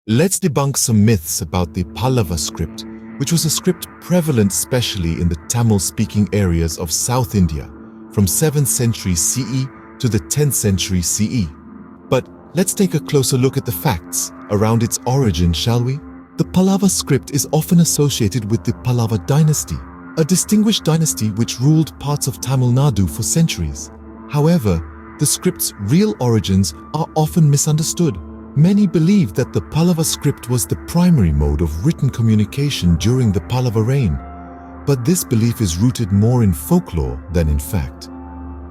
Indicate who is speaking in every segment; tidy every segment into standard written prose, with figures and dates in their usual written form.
Speaker 1: Let's debunk some myths about the Pallava script, which was a script prevalent especially in the Tamil-speaking areas of South India from 7th century CE to the 10th century CE. But let's take a closer look at the facts around its origin, shall we? The Pallava script is often associated with the Pallava dynasty, a distinguished dynasty which ruled parts of Tamil Nadu for centuries. However, the script's real origins are often misunderstood. Many believe that the Pallava script was the primary mode of written communication during the Pallava reign, but this belief is rooted more in folklore than in fact.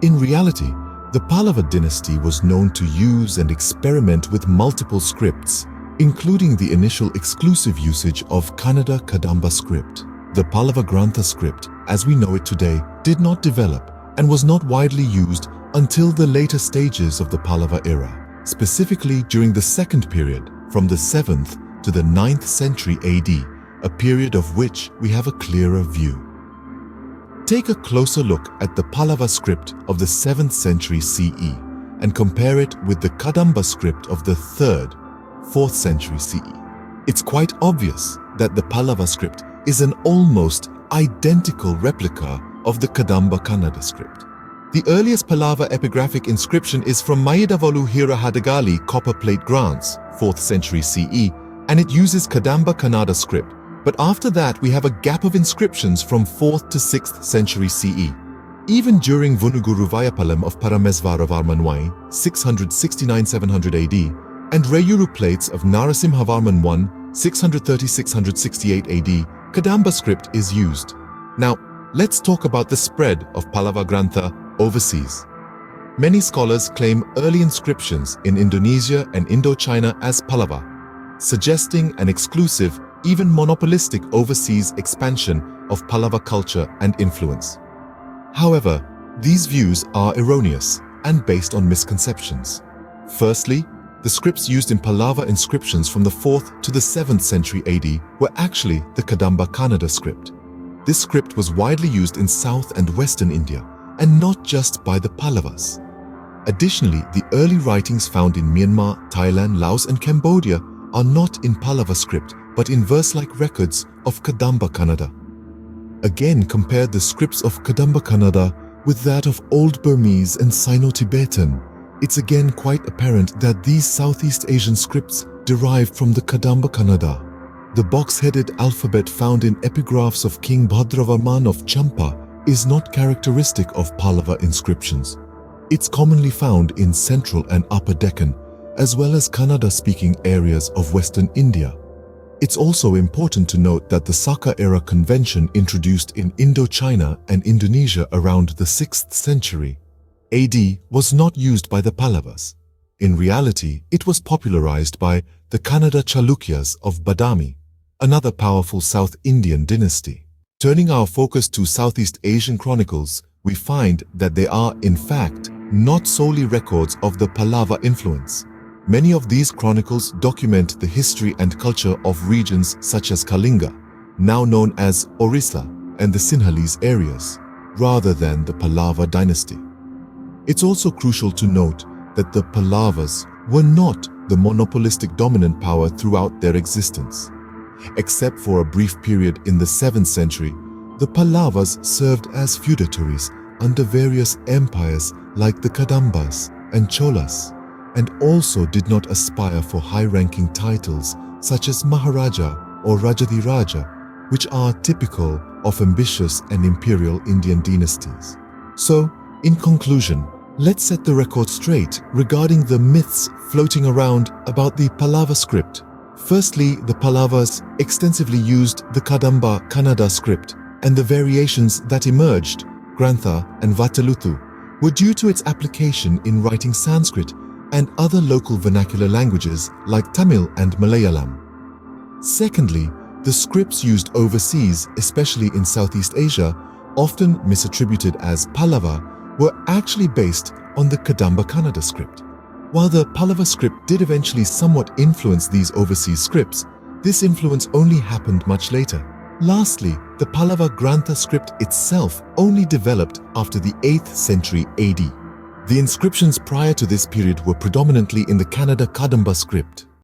Speaker 1: In reality, the Pallava dynasty was known to use and experiment with multiple scripts, including the initial exclusive usage of Kannada Kadamba script. The Pallava Grantha script, as we know it today, did not develop and was not widely used until the later stages of the Pallava era, specifically during the second period, from the 7th to the 9th century AD, a period of which we have a clearer view. Take a closer look at the Pallava script of the 7th century CE and compare it with the Kadamba script of the 3rd, 4th century CE. It's quite obvious that the Pallava script is an almost identical replica of the Kadamba Kannada script. The earliest Pallava epigraphic inscription is from Mayidavalu Hira Hadagali copper plate grants, 4th century CE, and it uses Kadamba Kannada script. But after that, we have a gap of inscriptions from 4th to 6th century CE. Even during Vunuguru Vayapalam of Paramesvaravarman I, 669-700 AD, and Rayuru plates of Narasimhavarman I, 630-668 AD, Kadamba script is used. Now, let's talk about the spread of Pallava Grantha overseas. Many scholars claim early inscriptions in Indonesia and Indochina as Pallava, suggesting an exclusive, even monopolistic overseas expansion of Pallava culture and influence. However, these views are erroneous and based on misconceptions. Firstly, the scripts used in Pallava inscriptions from the 4th to the 7th century AD were actually the Kadamba Kannada script. This script was widely used in South and Western India, and not just by the Pallavas. Additionally, the early writings found in Myanmar, Thailand, Laos and Cambodia are not in Pallava script but in verse-like records of Kadamba Kannada. Again, compare the scripts of Kadamba Kannada with that of Old Burmese and Sino-Tibetan. It's again quite apparent that these Southeast Asian scripts derived from the Kadamba Kannada. The box-headed alphabet found in epigraphs of King Bhadravarman of Champa is not characteristic of Pallava inscriptions. It's commonly found in Central and Upper Deccan, as well as Kannada-speaking areas of Western India. It's also important to note that the Saka-era convention introduced in Indochina and Indonesia around the 6th century AD was not used by the Pallavas. In reality, it was popularized by the Kannada Chalukyas of Badami, another powerful South Indian dynasty. Turning our focus to Southeast Asian chronicles, we find that they are, in fact, not solely records of the Pallava influence. Many of these chronicles document the history and culture of regions such as Kalinga, now known as Orissa, and the Sinhalese areas, rather than the Pallava dynasty. It's also crucial to note that the Pallavas were not the monopolistic dominant power throughout their existence. Except for a brief period in the 7th century, the Pallavas served as feudatories under various empires like the Kadambas and Cholas, and also did not aspire for high-ranking titles such as Maharaja or Rajadhiraja, which are typical of ambitious and imperial Indian dynasties. So, in conclusion, let's set the record straight regarding the myths floating around about the Pallava script. Firstly, the Pallavas extensively used the Kadamba Kannada script, and the variations that emerged, Grantha and Vathheluthu, were due to its application in writing Sanskrit and other local vernacular languages like Tamil and Malayalam. Secondly, the scripts used overseas, especially in Southeast Asia, often misattributed as Pallava, were actually based on the Kadamba Kannada script. While the Pallava script did eventually somewhat influence these overseas scripts, this influence only happened much later. Lastly, the Pallava Grantha script itself only developed after the 8th century AD. The inscriptions prior to this period were predominantly in the Kannada Kadamba script.